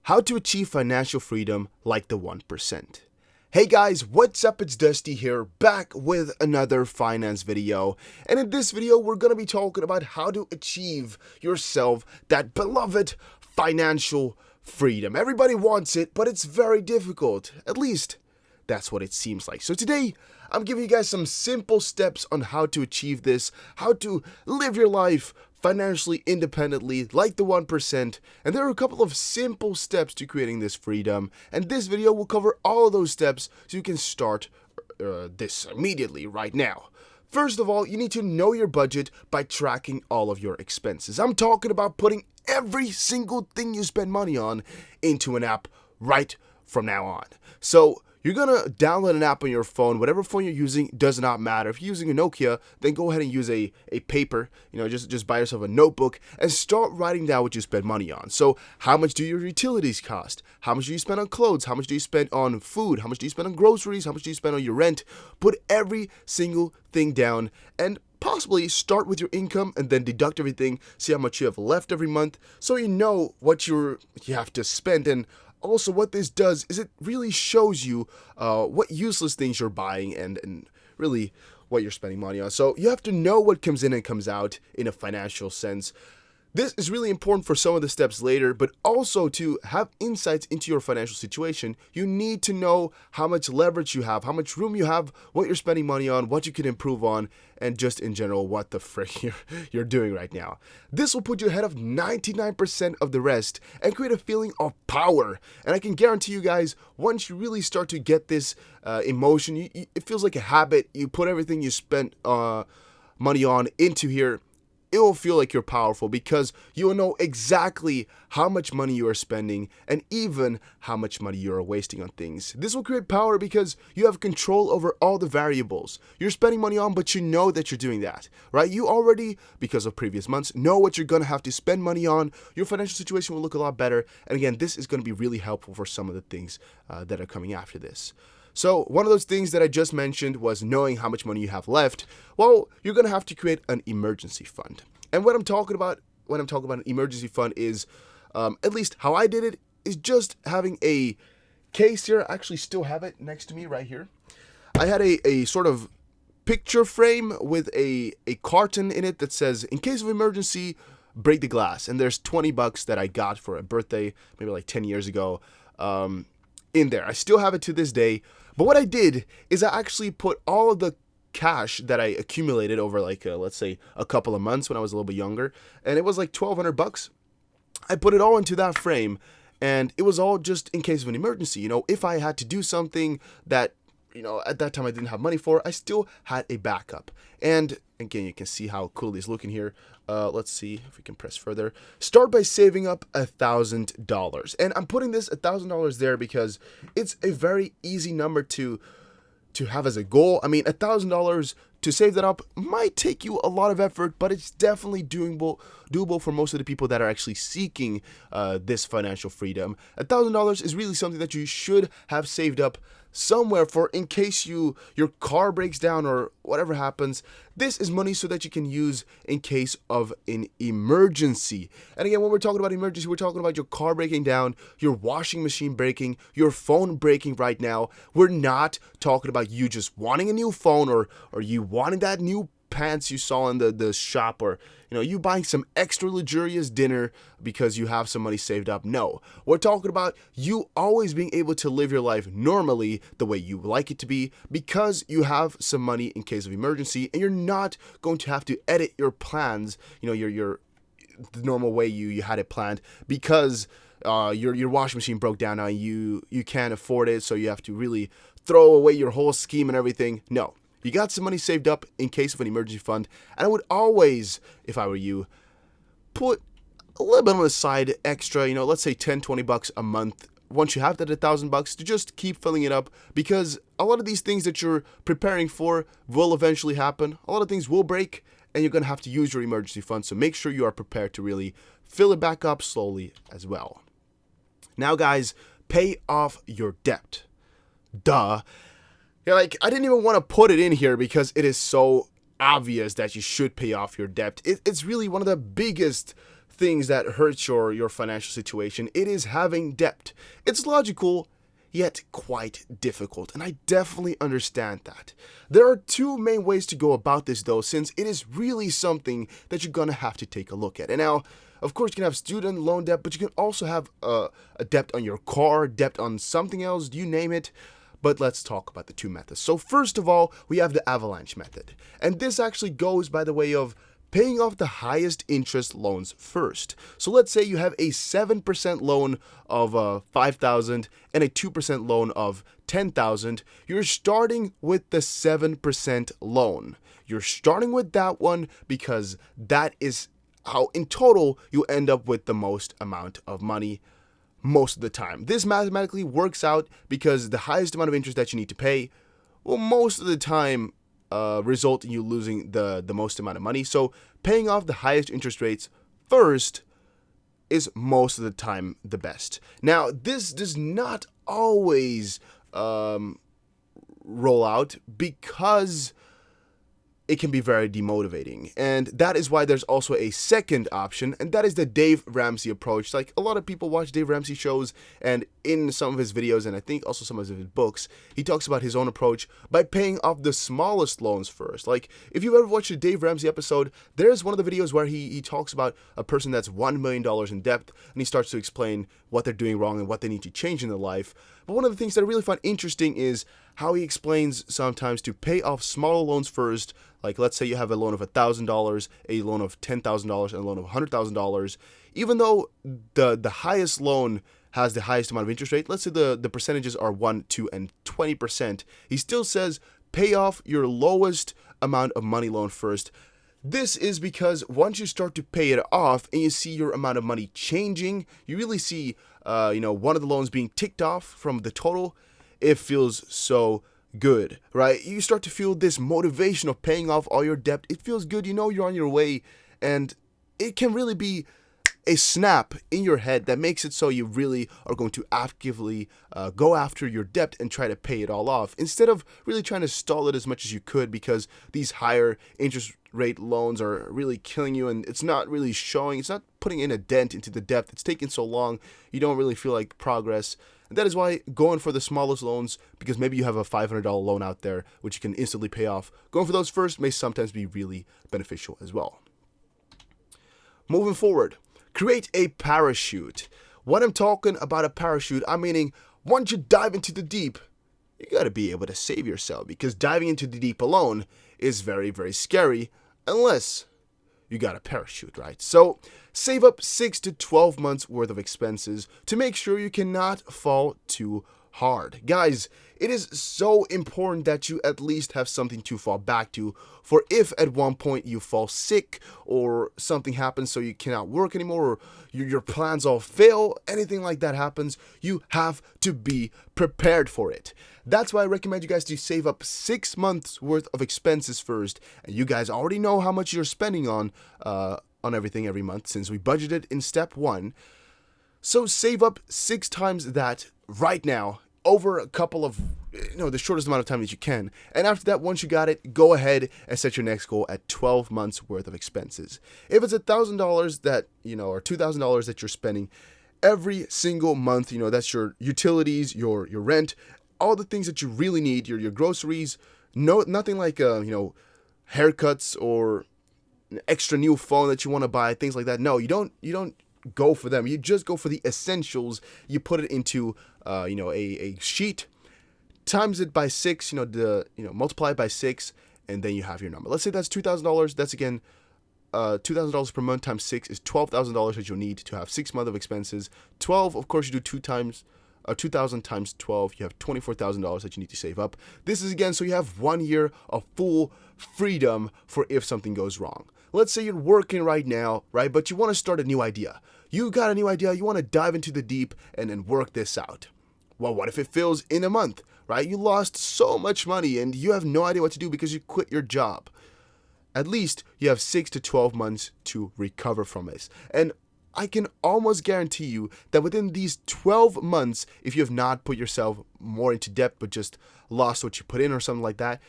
How to achieve financial freedom like the 1%. Hey guys, what's up? It's Dusty here, back with another finance video. And in this video, we're going to be talking about how to achieve yourself that beloved financial freedom. Everybody wants it, but it's very difficult. At least, that's what it seems like. So today, I'm giving you guys some simple steps on how to achieve this, how to live your life financially independently like the 1%, and there are a couple of simple steps to creating this freedom, and this video will cover all of those steps so you can start this immediately right now. First of all, you need to know your budget by tracking all of your expenses. I'm talking about putting every single thing you spend money on into an app right from now on. So you're gonna download an app on your phone. Whatever phone you're using does not matter. If you're using a Nokia, then go ahead and use a paper. Just buy yourself a notebook and start writing down what you spend money on. So how much do your utilities cost? How much do you spend on clothes? How much do you spend on food? How much do you spend on groceries? How much do you spend on your rent? Put every single thing down and possibly start with your income and then deduct everything. See how much you have left every month so you know what you have to spend. And also, what this does is it really shows you what useless things you're buying and really what you're spending money on. So you have to know what comes in and comes out in a financial sense. This is really important for some of the steps later, but also to have insights into your financial situation, you need to know how much leverage you have, how much room you have, what you're spending money on, what you can improve on, and just in general, what the frick you're doing right now. This will put you ahead of 99% of the rest and create a feeling of power. And I can guarantee you guys, once you really start to get this emotion, it feels like a habit. You put everything you spent money on into here. It will feel like you're powerful because you will know exactly how much money you are spending and even how much money you are wasting on things. This will create power because you have control over all the variables you're spending money on, but you know that you're doing that, right? You already, because of previous months, know what you're going to have to spend money on. Your financial situation will look a lot better. And again, this is going to be really helpful for some of the things that are coming after this. So one of those things that I just mentioned was knowing how much money you have left. Well, you're going to have to create an emergency fund. And what I'm talking about when I'm talking about an emergency fund is, at least how I did it, is just having a case here. I actually still have it next to me right here. I had a sort of picture frame with a carton in it that says, in case of emergency, break the glass. And there's $20 that I got for a birthday, maybe like 10 years ago, in there. I still have it to this day. But what I did is I actually put all of the cash that I accumulated over let's say a couple of months when I was a little bit younger, and it was like $1,200. I put it all into that frame, and it was all just in case of an emergency. If I had to do something that at that time I didn't have money for, I still had a backup. And again, you can see how cool it is looking here. Let's see if we can press further. Start by saving up $1,000. And I'm putting this $1,000 there because it's a very easy number to have as a goal. I mean, $1,000 to save that up might take you a lot of effort, but it's definitely doable for most of the people that are actually seeking this financial freedom. $1,000 is really something that you should have saved up somewhere for in case your car breaks down or whatever happens. This is money so that you can use in case of an emergency. And again, when we're talking about emergency, we're talking about your car breaking down, your washing machine breaking, your phone breaking right now. We're not talking about you just wanting a new phone or you wanting that new pants you saw in the shop, or you buying some extra luxurious dinner because you have some money saved up. No, we're talking about you always being able to live your life normally the way you like it to be because you have some money in case of emergency, and you're not going to have to edit your plans, your the normal way you had it planned because your washing machine broke down now, you can't afford it, so you have to really throw away your whole scheme and everything. No. You got some money saved up in case of an emergency fund, and I would always, if I were you, put a little bit on the side extra, let's say $10-20 a month. Once you have that $1,000 to just keep filling it up, because a lot of these things that you're preparing for will eventually happen. A lot of things will break, and you're going to have to use your emergency fund, so make sure you are prepared to really fill it back up slowly as well. Now, guys, pay off your debt. Duh. Yeah, I didn't even want to put it in here because it is so obvious that you should pay off your debt. It's really one of the biggest things that hurt your financial situation, it is having debt. It's logical, yet quite difficult, and I definitely understand that. There are two main ways to go about this though, since it is really something that you're gonna have to take a look at. And now, of course, you can have student loan debt, but you can also have a debt on your car, debt on something else, you name it. But let's talk about the two methods. So first of all, we have the Avalanche method. And this actually goes by the way of paying off the highest interest loans first. So let's say you have a 7% loan of $5,000 and a 2% loan of $10,000. You're starting with the 7% loan. You're starting with that one because that is how in total you end up with the most amount of money most of the time. This mathematically works out because the highest amount of interest that you need to pay will most of the time result in you losing the most amount of money. So paying off the highest interest rates first is most of the time the best. Now, this does not always roll out because it can be very demotivating. And that is why there's also a second option, and that is the Dave Ramsey approach. Like, a lot of people watch Dave Ramsey shows, and in some of his videos, and I think also some of his books, he talks about his own approach by paying off the smallest loans first. Like, if you've ever watched a Dave Ramsey episode, there's one of the videos where he talks about a person that's $1 million in debt, and he starts to explain what they're doing wrong and what they need to change in their life. But one of the things that I really find interesting is how he explains sometimes to pay off smaller loans first. Like, let's say you have a loan of $1,000, a loan of $10,000, and a loan of $100,000. Even though the highest loan has the highest amount of interest rate, let's say the percentages are 1, 2, and 20%, he still says pay off your lowest amount of money loan first. This is because once you start to pay it off and you see your amount of money changing, you really see, one of the loans being ticked off from the total, it feels so good, right? You start to feel this motivation of paying off all your debt. It feels good. You know you're on your way, and it can really be a snap in your head that makes it so you really are going to actively go after your debt and try to pay it all off instead of really trying to stall it as much as you could, because these higher interest rate loans are really killing you, and it's not really showing, it's not putting in a dent into the debt. It's taking so long, you don't really feel like progress. And that is why going for the smallest loans, because maybe you have a $500 loan out there which you can instantly pay off, going for those first may sometimes be really beneficial as well. Moving forward, create a parachute. When I'm talking about a parachute, I'm meaning once you dive into the deep, you gotta be able to save yourself, because diving into the deep alone is very, very scary unless you got a parachute, right? So save up 6 to 12 months worth of expenses to make sure you cannot fall too hard. Guys, it is so important that you at least have something to fall back to, for if at one point you fall sick or something happens so you cannot work anymore, or your plans all fail, anything like that happens, you have to be prepared for it. That's why I recommend you guys to save up 6 months worth of expenses first, and you guys already know how much you're spending on everything every month since we budgeted in step 1. So save up 6 times that right now over a couple of, the shortest amount of time that you can. And after that, once you got it, go ahead and set your next goal at 12 months worth of expenses. If it's $1,000 that, or $2,000 that you're spending every single month, that's your utilities, your rent, all the things that you really need, your groceries, nothing like, haircuts or an extra new phone that you want to buy, things like that. No, you don't go for them. You just go for the essentials. You put it into a sheet, times it by 6, multiply it by 6, and then you have your number. Let's say that's $2,000. That's again $2,000 per month times 6 is $12,000 that you'll need to have 6 months of expenses. 12, of course, you do 2,000 times 12, you have $24,000 that you need to save up. This is again so you have 1 year of full freedom for if something goes wrong. Let's say you're working right now, right? But you want to start a new idea. You got a new idea, you want to dive into the deep and then work this out. Well, what if it fails in a month, right? You lost so much money and you have no idea what to do because you quit your job. At least you have 6 to 12 months to recover from this. And I can almost guarantee you that within these 12 months, if you have not put yourself more into debt but just lost what you put in or something like that,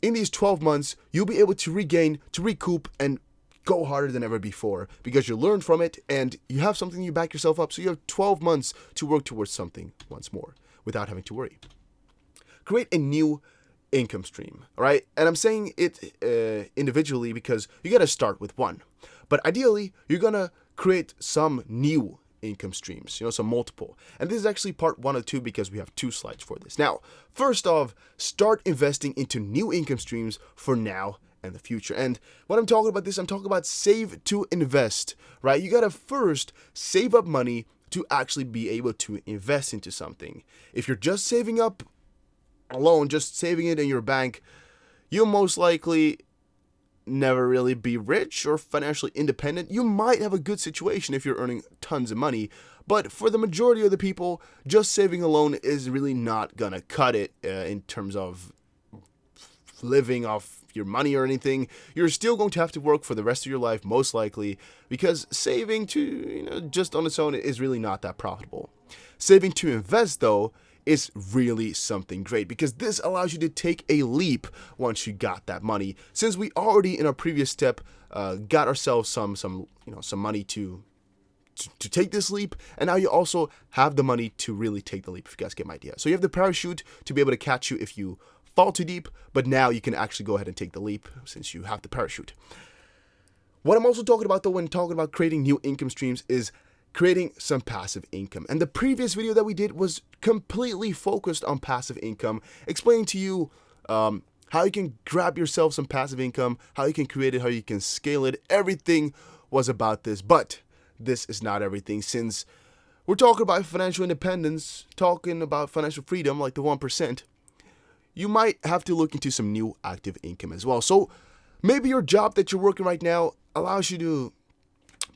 in these 12 months, you'll be able to regain, to recoup, and go harder than ever before because you learned from it and you have something you back yourself up. So you have 12 months to work towards something once more without having to worry. Create a new income stream, all right? And I'm saying it individually because you got to start with one. But ideally, you're going to create some new income streams, some multiple. And this is actually part 1 of 2 because we have 2 slides for this. Now, first off, start investing into new income streams for now and the future. And when I'm talking about this, I'm talking about save to invest, right? You got to first save up money to actually be able to invest into something. If you're just saving up alone, just saving it in your bank, you'll most likely never really be rich or financially independent. You might have a good situation if you're earning tons of money, but for the majority of the people, just saving alone is really not gonna cut it in terms of living off your money or anything. You're still going to have to work for the rest of your life, most likely, because saving to just on its own is really not that profitable. Saving to invest, though, is really something great because this allows you to take a leap once you got that money. Since we already in our previous step got ourselves some money to take this leap, and now you also have the money to really take the leap, if you guys get my idea. So you have the parachute to be able to catch you if you fall too deep, but now you can actually go ahead and take the leap since you have the parachute. What I'm also talking about, though, when talking about creating new income streams is creating some passive income. And the previous video that we did was completely focused on passive income, explaining to you how you can grab yourself some passive income, how you can create it, how you can scale it. Everything was about this, but this is not everything, since we're talking about financial independence, talking about financial freedom like the 1%. You might have to look into some new active income as well. So maybe your job that you're working right now allows you to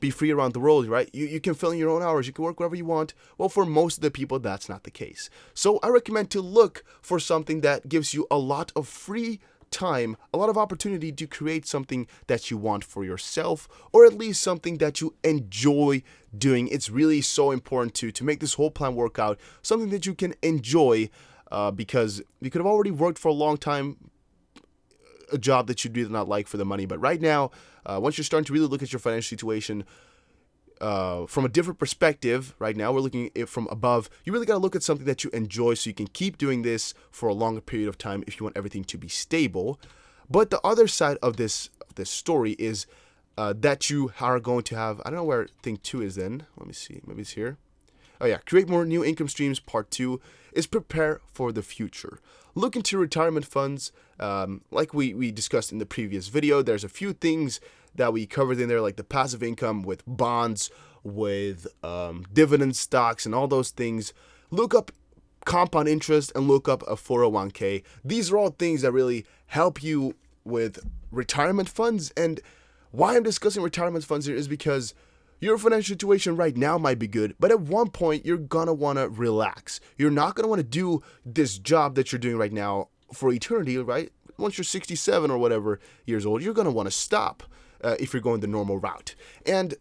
be free around the world, right? You can fill in your own hours. You can work wherever you want. Well, for most of the people, that's not the case. So I recommend to look for something that gives you a lot of free time, a lot of opportunity to create something that you want for yourself, or at least something that you enjoy doing. It's really so important to make this whole plan work out, something that you can enjoy, because you could have already worked for a long time, a job that you do not like for the money. But right now, once you're starting to really look at your financial situation from a different perspective, right now we're looking at it from above, you really got to look at something that you enjoy so you can keep doing this for a longer period of time if you want everything to be stable. But the other side of this story is that you are going to have, I don't know where thing 2 is then. Let me see, maybe it's here. Oh yeah, create more new income streams. Part 2 is prepare for the future. Look into retirement funds. Like we discussed in the previous video, there's a few things that we covered in there, like the passive income with bonds, with dividend stocks and all those things. Look up compound interest and look up a 401k. These are all things that really help you with retirement funds. And why I'm discussing retirement funds here is because your financial situation right now might be good, but at one point you're gonna wanna relax. You're not gonna wanna do this job that you're doing right now for eternity, right? Once you're 67 or whatever years old, you're gonna wanna stop if you're going the normal route. And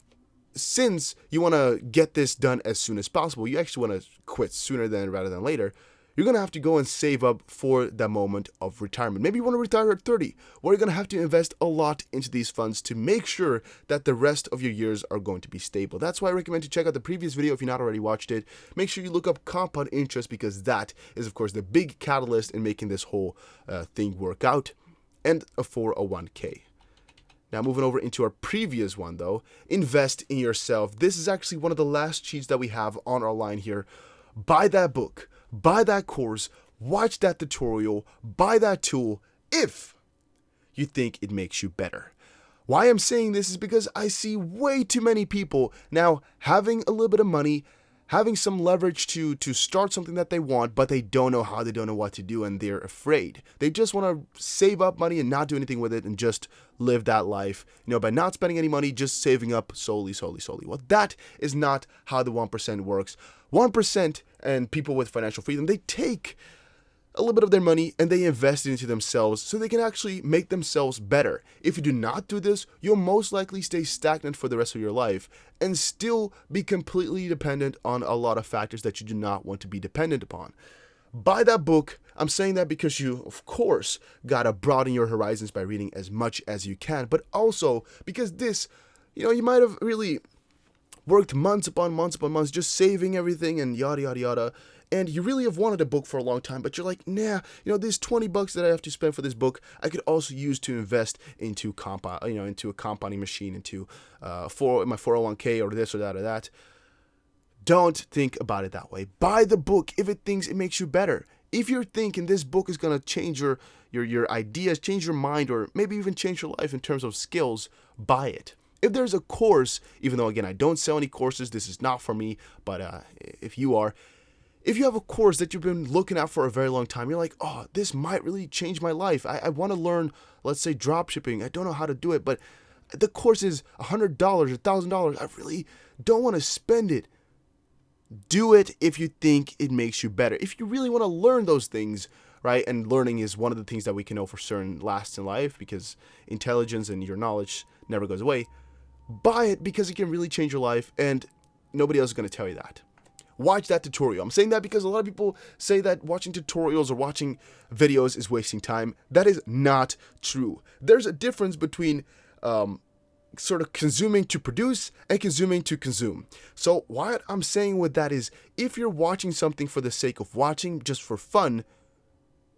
since you wanna get this done as soon as possible, you actually wanna quit sooner rather than later, you're going to have to go and save up for that moment of retirement. Maybe you want to retire at 30, or you're going to have to invest a lot into these funds to make sure that the rest of your years are going to be stable. That's why I recommend to check out the previous video if you've not already watched it. Make sure you look up compound interest because that is, of course, the big catalyst in making this whole thing work out, and a 401k. Now, moving over into our previous one, though, invest in yourself. This is actually one of the last cheats that we have on our line here. Buy that book. Buy that course, watch that tutorial, buy that tool if you think it makes you better. Why I'm saying this is because I see way too many people now having a little bit of money, having some leverage to start something that they want, but they don't know how, they don't know what to do, and they're afraid. They just want to save up money and not do anything with it and just live that life, by not spending any money, just saving up solely. Well, that is not how the 1% works. 1% and people with financial freedom, they take a little bit of their money and they invest it into themselves so they can actually make themselves better. If you do not do this, you'll most likely stay stagnant for the rest of your life and still be completely dependent on a lot of factors that you do not want to be dependent upon. Buy that book. I'm saying that because you, of course, gotta broaden your horizons by reading as much as you can, but also because this, you might have really worked months upon months just saving everything and yada yada yada, and you really have wanted a book for a long time, but you're like, nah, these $20 that I have to spend for this book, I could also use to invest into into a compounding machine, into my 401k, or this or that or that. Don't think about it that way. Buy the book if it thinks it makes you better. If you're thinking this book is going to change your ideas, change your mind, or maybe even change your life in terms of skills, buy it. If there's a course, even though, again, I don't sell any courses, this is not for me, but if you have a course that you've been looking at for a very long time, you're like, oh, this might really change my life. I want to learn, let's say, drop shipping. I don't know how to do it, but the course is $100, $1,000. I really don't want to spend it. Do it if you think it makes you better. If you really want to learn those things, right? And learning is one of the things that we can know for certain lasts in life, because intelligence and your knowledge never goes away. Buy it because it can really change your life, and nobody else is going to tell you that. Watch that tutorial. I'm saying that because a lot of people say that watching tutorials or watching videos is wasting time. That is not true. There's a difference between sort of consuming to produce and consuming to consume. So what I'm saying with that is, if you're watching something for the sake of watching, just for fun,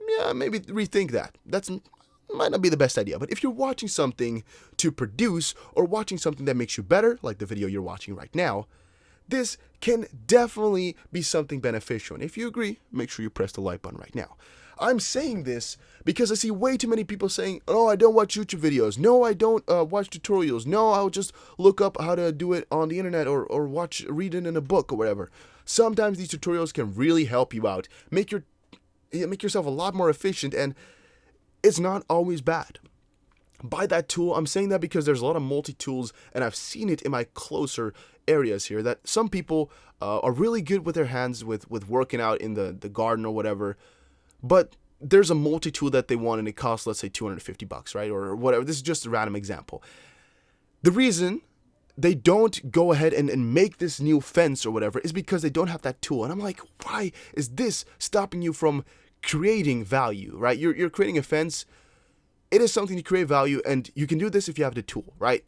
yeah, maybe rethink that. Might not be the best idea. But if you're watching something to produce, or watching something that makes you better, like the video you're watching right now, this can definitely be something beneficial. And if you agree, make sure you press the like button right now. I'm saying this because I see way too many people saying, oh, I don't watch YouTube videos. No, I don't watch tutorials. No, I'll just look up how to do it on the internet, or read it in a book or whatever. Sometimes these tutorials can really help you out, make yourself a lot more efficient, and it's not always bad. Buy that tool. I'm saying that because there's a lot of multi-tools, and I've seen it in my closer areas here, that some people are really good with their hands with working out in the garden or whatever, but there's a multi-tool that they want, and it costs, let's say, $250, right? Or whatever. This is just a random example. The reason they don't go ahead and make this new fence or whatever is because they don't have that tool. And I'm like, why is this stopping you from creating value, right? You're creating a fence. It is something to create value, and you can do this if you have the tool, right?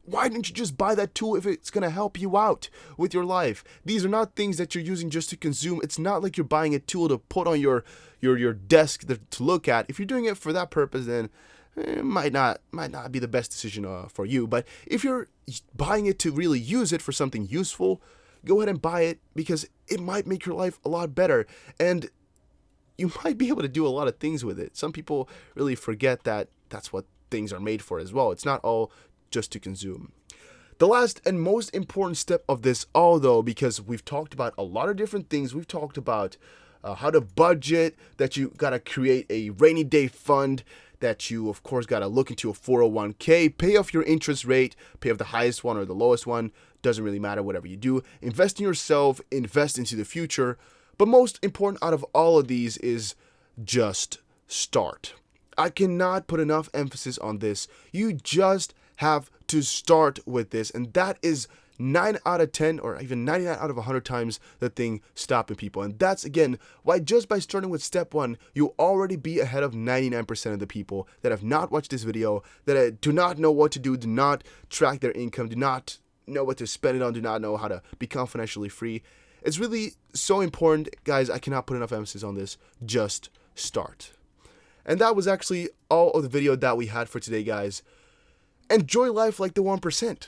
Why didn't you just buy that tool if it's going to help you out with your life? These are not things that you're using just to consume. It's not like you're buying a tool to put on your desk to look at. If you're doing it for that purpose, then it might not be the best decision for you. But if you're buying it to really use it for something useful, go ahead and buy it, because it might make your life a lot better. And you might be able to do a lot of things with it. Some people really forget that that's what things are made for as well. It's not all just to consume. The last and most important step of this all, though, because we've talked about a lot of different things. We've talked about how to budget, that you got to create a rainy day fund, that you, of course, got to look into a 401k, pay off your interest rate, pay off the highest one or the lowest one. Doesn't really matter, whatever you do. Invest in yourself, invest into the future. But most important out of all of these is just start. I cannot put enough emphasis on this. You just have to start with this, and that is 9 out of 10 or even 99 out of 100 times the thing stopping people. And that's, again, why just by starting with step 1, you'll already be ahead of 99% of the people that have not watched this video, that do not know what to do, do not track their income, do not know what to spend it on, do not know how to become financially free. It's really so important, guys. I cannot put enough emphasis on this. Just start. And that was actually all of the video that we had for today, guys. Enjoy life like the 1%.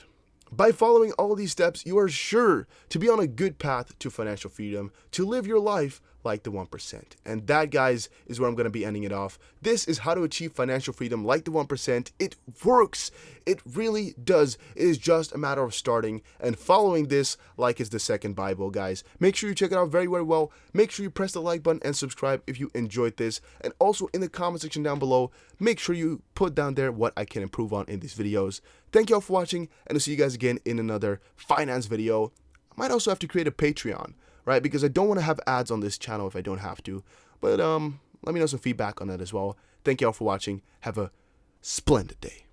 By following all these steps, you are sure to be on a good path to financial freedom, to live your life like the 1%. And that, guys, is where I'm going to be ending it off. This is how to achieve financial freedom like the 1%. It works. It really does. It is just a matter of starting and following this like it's the second Bible, guys. Make sure you check it out very, very well. Make sure you press the like button and subscribe if you enjoyed this. And also in the comment section down below, make sure you put down there what I can improve on in these videos. Thank you all for watching, and I'll see you guys again in another finance video. I might also have to create a Patreon, right? Because I don't want to have ads on this channel if I don't have to. But let me know some feedback on that as well. Thank you all for watching. Have a splendid day.